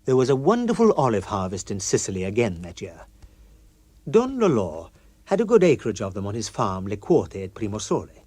There was a wonderful olive harvest in Sicily again that year. Don Lolò had a good acreage of them on his farm Le Quote at Primosole,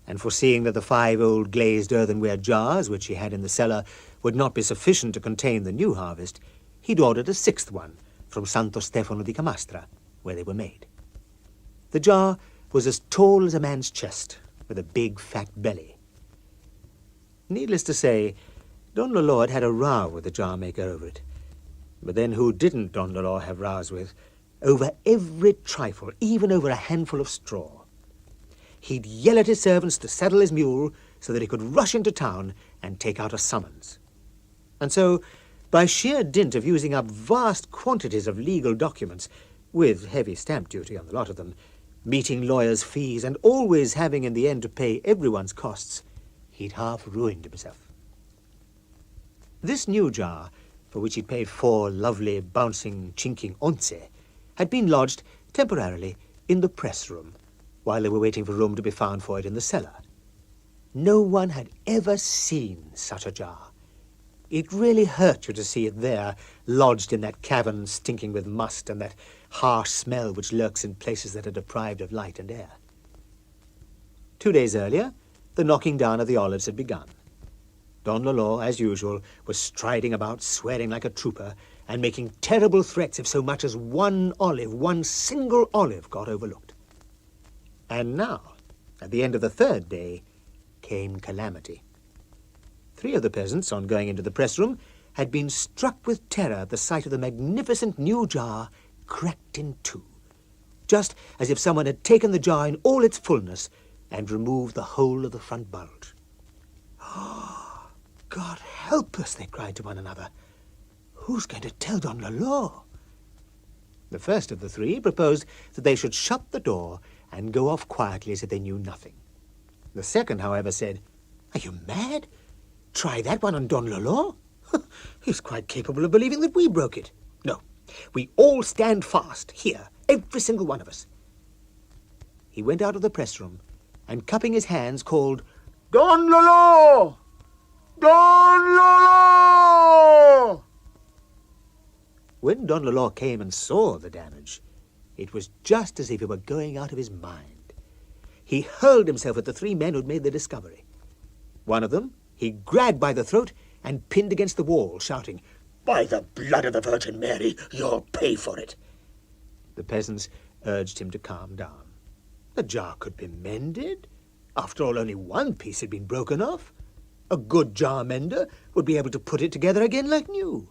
and foreseeing that the 5 old glazed earthenware jars which he had in the cellar would not be sufficient to contain the new harvest, he'd ordered a 6th one from Santo Stefano di Camastra, where they were made. The jar was as tall as a man's chest, with a big fat belly. Needless to say, Don Lolò had a row with the jar maker over it. But then who didn't Don Lolò have rows with? Over every trifle, even over a handful of straw. He'd yell at his servants to saddle his mule so that he could rush into town and take out a summons. And so, by sheer dint of using up vast quantities of legal documents, with heavy stamp duty on the lot of them, meeting lawyers' fees, and always having in the end to pay everyone's costs, he'd half ruined himself. This new jar, for which he'd paid 4 lovely, bouncing, chinking onze, had been lodged temporarily in the press room, while they were waiting for room to be found for it in the cellar. No one had ever seen such a jar. It really hurt you to see it there, lodged in that cavern stinking with must and that harsh smell which lurks in places that are deprived of light and air. 2 days earlier, the knocking down of the olives had begun. Don Lolò, as usual, was striding about, swearing like a trooper, and making terrible threats if so much as one single olive, got overlooked. And now, at the end of the 3rd day, came calamity. 3 of the peasants, on going into the press room, had been struck with terror at the sight of the magnificent new jar cracked in 2, just as if someone had taken the jar in all its fullness and removed the whole of the front bulge. "Oh, God help us," they cried to one another. "Who's going to tell Don Lolò?" The first of the 3 proposed that they should shut the door and go off quietly as if they knew nothing. The second, however, said, "Are you mad? Try that one on Don Lolò? He's quite capable of believing that we broke it. No, we all stand fast, here, every single one of us." He went out of the press room and, cupping his hands, called, "Don Lolò! Don Lolò!" When Don Lolò came and saw the damage, it was just as if he were going out of his mind. He hurled himself at the 3 men who'd made the discovery. One of them he grabbed by the throat and pinned against the wall, shouting, "By the blood of the Virgin Mary, you'll pay for it." The peasants urged him to calm down. The jar could be mended. After all, only 1 piece had been broken off. A good jar mender would be able to put it together again like new.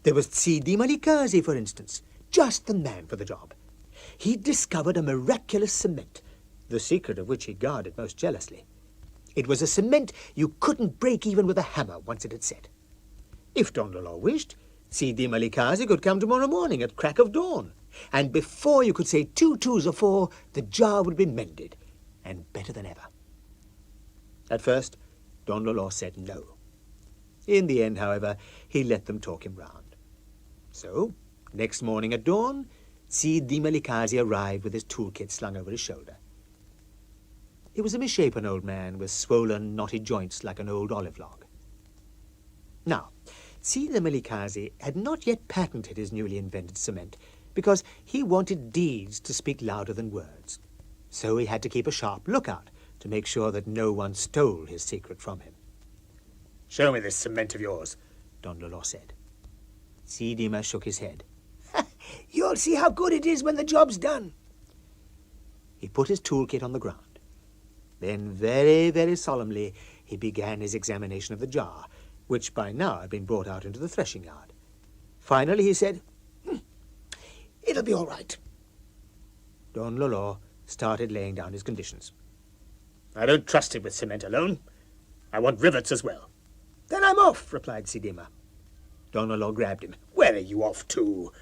There was Sidi Malicasi, for instance, just the man for the job. He'd discovered a miraculous cement, the secret of which he guarded most jealously. It was a cement you couldn't break even with a hammer once it had set. If Don Lolò wished, Sidi Malicasi could come tomorrow morning at crack of dawn, and before you could say 2 twos or 4, the jar would be mended, and better than ever. At first, Don Lolò said no. In the end, however, he let them talk him round. So, next morning at dawn, Sidi Malicasi arrived with his toolkit slung over his shoulder. He was a misshapen old man with swollen, knotty joints like an old olive log. Now, Sidi Malicasi had not yet patented his newly invented cement because he wanted deeds to speak louder than words. So he had to keep a sharp lookout to make sure that no one stole his secret from him. "Show me this cement of yours," Don Lolò said. Sidi Ma shook his head. "You'll see how good it is when the job's done." He put his toolkit on the ground. Then, very, very solemnly, he began his examination of the jar, which by now had been brought out into the threshing yard. Finally, he said, "It'll be all right." Don Lolò started laying down his conditions. "I don't trust it with cement alone. I want rivets as well." "Then I'm off," replied Sidima. Don Lolò grabbed him. "Where are you off to?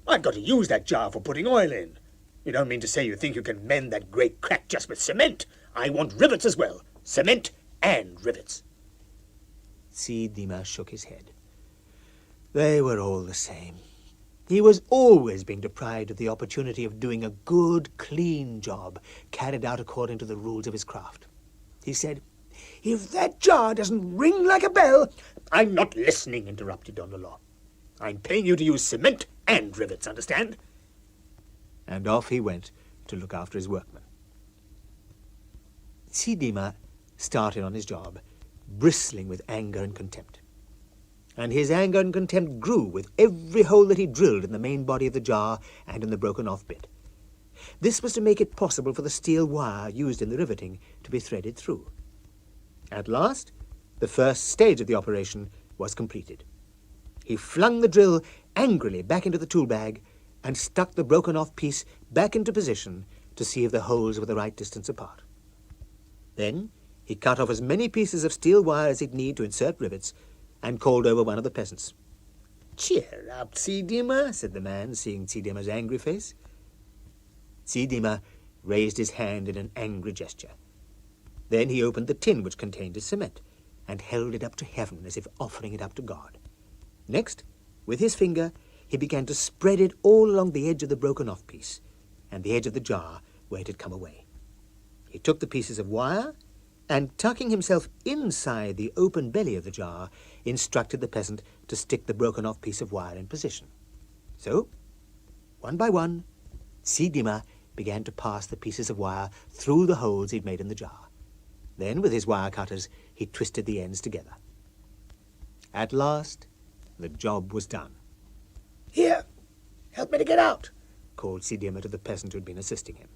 I've got to use that jar for putting oil in. You don't mean to say you think you can mend that great crack just with cement? I want rivets as well. Cement and rivets." Sidima shook his head. They were all the same. He was always being deprived of the opportunity of doing a good, clean job, carried out according to the rules of his craft. He said, "If that jar doesn't ring like a bell—" "I'm not listening," interrupted Don Lolò. I'm paying you to use cement and rivets, understand? And off he went to look after his workmen. Sidima started on his job, bristling with anger and contempt. And his anger and contempt grew with every hole that he drilled in the main body of the jar and in the broken-off bit. This was to make it possible for the steel wire used in the riveting to be threaded through. At last, the first stage of the operation was completed. He flung the drill angrily back into the tool bag and stuck the broken-off piece back into position to see if the holes were the right distance apart. Then he cut off as many pieces of steel wire as he'd need to insert rivets and called over one of the peasants. "Cheer up, Sidima," said the man, seeing Sidima's angry face. Sidima raised his hand in an angry gesture. Then he opened the tin which contained his cement and held it up to heaven as if offering it up to God. Next, with his finger, he began to spread it all along the edge of the broken-off piece and the edge of the jar where it had come away. He took the pieces of wire and, tucking himself inside the open belly of the jar, instructed the peasant to stick the broken-off piece of wire in position. So, one by one, Sidima began to pass the pieces of wire through the holes he'd made in the jar. Then, with his wire cutters, he twisted the ends together. At last, the job was done. "Here, help me to get out," called Sidima to the peasant who had been assisting him.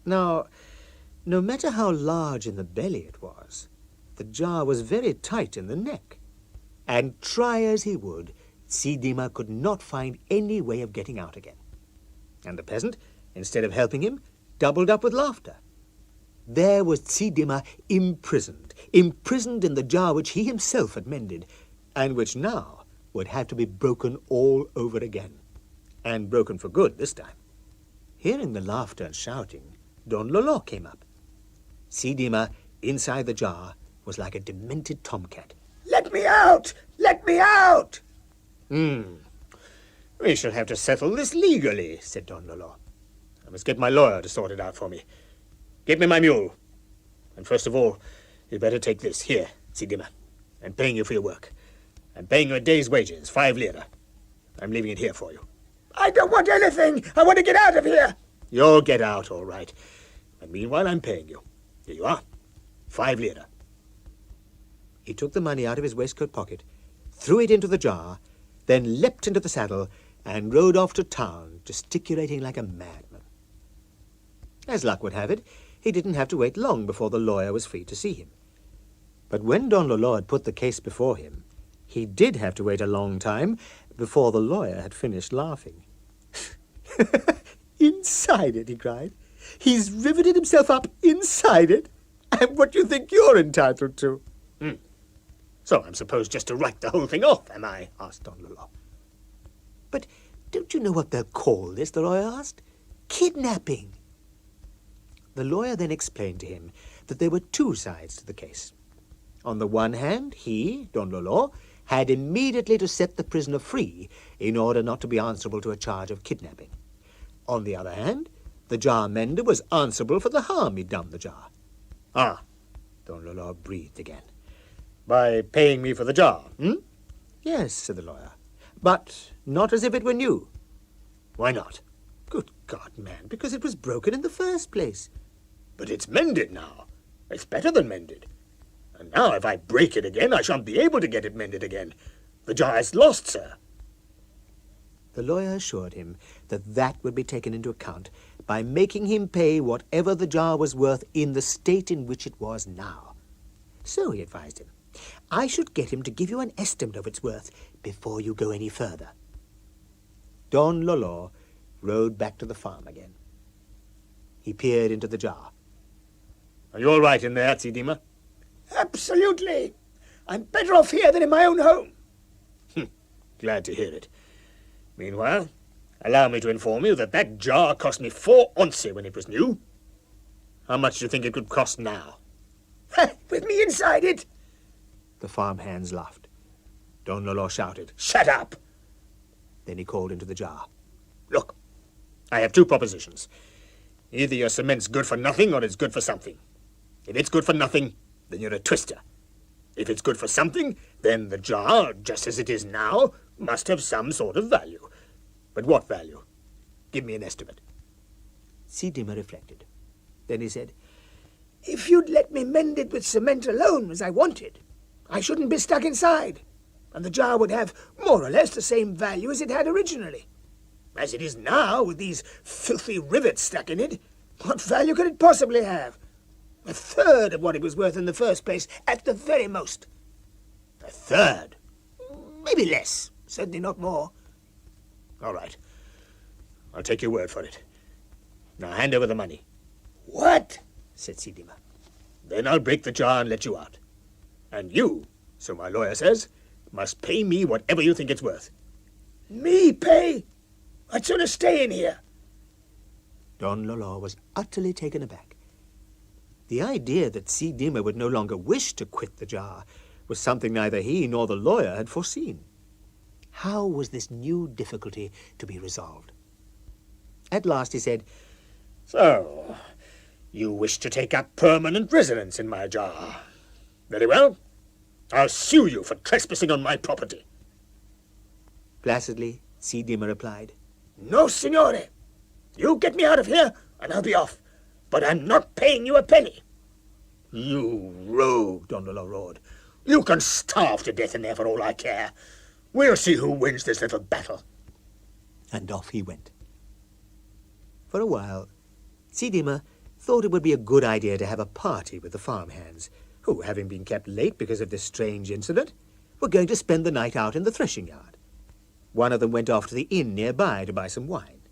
Now, no matter how large in the belly it was, the jar was very tight in the neck, and try as he would, Sidima could not find any way of getting out again. And the peasant, instead of helping him, doubled up with laughter. There was Sidima imprisoned in the jar which he himself had mended, and which now would have to be broken all over again, and broken for good this time. Hearing the laughter and shouting, Don Lolo came up. Sidima, inside the jar, was like a demented tomcat. "Let me out! Let me out!" We shall have to settle this legally, said Don Lolo. I must get my lawyer to sort it out for me. Get me my mule. And first of all, you'd better take this. Here, Sidima. I'm paying you for your work. I'm paying you a day's wages, 5 lira. I'm leaving it here for you. "I don't want anything! I want to get out of here!" You'll get out, all right. And meanwhile, I'm paying you. Here you are. 5 lira. He took the money out of his waistcoat pocket, threw it into the jar, then leapt into the saddle and rode off to town, gesticulating like a madman. As luck would have it, he didn't have to wait long before the lawyer was free to see him. But when Don Lolo had put the case before him, he did have to wait a long time before the lawyer had finished laughing. "Inside it," he cried. "He's riveted himself up inside it, and what do you think you're entitled to?" "So I'm supposed just to write the whole thing off, am I?" asked Don Lolo. "But don't you know what they'll call this?" the lawyer asked. "Kidnapping." The lawyer then explained to him that there were 2 sides to the case. On the one hand, he, Don Lolo, had immediately to set the prisoner free in order not to be answerable to a charge of kidnapping. On the other hand, the jar mender was answerable for the harm he'd done the jar. "Ah," Don Lolo breathed again. "by paying me for the jar, "Yes," said the lawyer, "but not as if it were new." Why not?" "Good God, man, because it was broken in the first place." "But it's mended now. It's better than mended. And now if I break it again, I shan't be able to get it mended again. The jar is lost, sir." The lawyer assured him that that would be taken into account by making him pay whatever the jar was worth in the state in which it was now. So, he advised him, I should get him to give you an estimate of its worth before you go any further. Don Lolo rode back to the farm again. He peered into the jar. "Are you all right in there, Sidima?" "Absolutely. I'm better off here than in my own home." "Glad to hear it. Meanwhile, allow me to inform you that that jar cost me 4 once when it was new. How much do you think it could cost now?" "With me inside it?" The farmhands laughed. Don Lolo shouted, "Shut up!" Then he called into the jar. "Look, I have 2 propositions. Either your cement's good for nothing or it's good for something. If it's good for nothing, then you're a twister. If it's good for something, then the jar, just as it is now, must have some sort of value. But what value? Give me an estimate. Dimmer reflected. Then he said, If you'd let me mend it with cement alone as I wanted, I shouldn't be stuck inside, and the jar would have more or less the same value as it had originally. As it is now, with these filthy rivets stuck in it, what value could it possibly have? A third of what it was worth in the first place, at the very most. A third? Maybe less, certainly not more. All right. I'll take your word for it. Now hand over the money. What? said Dimmer. Then I'll break the jar and let you out. And you, so my lawyer says, must pay me whatever you think it's worth. Me pay? I'd sooner stay in here. Don Lolo was utterly taken aback. The idea that Dimmer would no longer wish to quit the jar was something neither he nor the lawyer had foreseen. How was this new difficulty to be resolved? At last he said, So, you wish to take up permanent residence in my jar. Very well. I'll sue you for trespassing on my property. Placidly, Dimmer replied, No, signore. You get me out of here, and I'll be off. But I'm not paying you a penny. You rogue, Don Lolo roared. You can starve to death in there for all I care. We'll see who wins this little battle. And off he went. For a while, Dimmer thought it would be a good idea to have a party with the farmhands, who, having been kept late because of this strange incident, were going to spend the night out in the threshing yard. One of them went off to the inn nearby to buy some wine.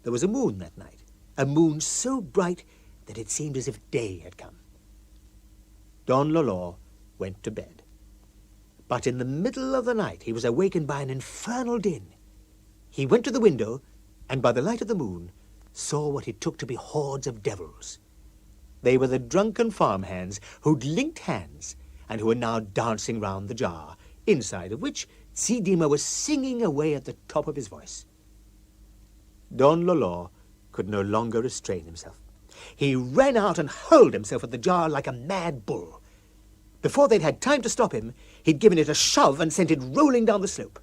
There was a moon that night, a moon so bright that it seemed as if day had come. Don Lolo went to bed. But in the middle of the night he was awakened by an infernal din. He went to the window, and by the light of the moon saw what he took to be hordes of devils. They were the drunken farmhands who'd linked hands and who were now dancing round the jar, inside of which Dimmer was singing away at the top of his voice. Don Lolo could no longer restrain himself. He ran out and hurled himself at the jar like a mad bull. Before they'd had time to stop him, he'd given it a shove and sent it rolling down the slope.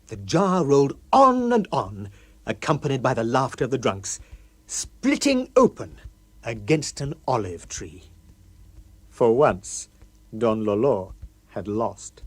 The jar rolled on and on, accompanied by the laughter of the drunks, splitting open against an olive tree. For once, Don Lolo had lost.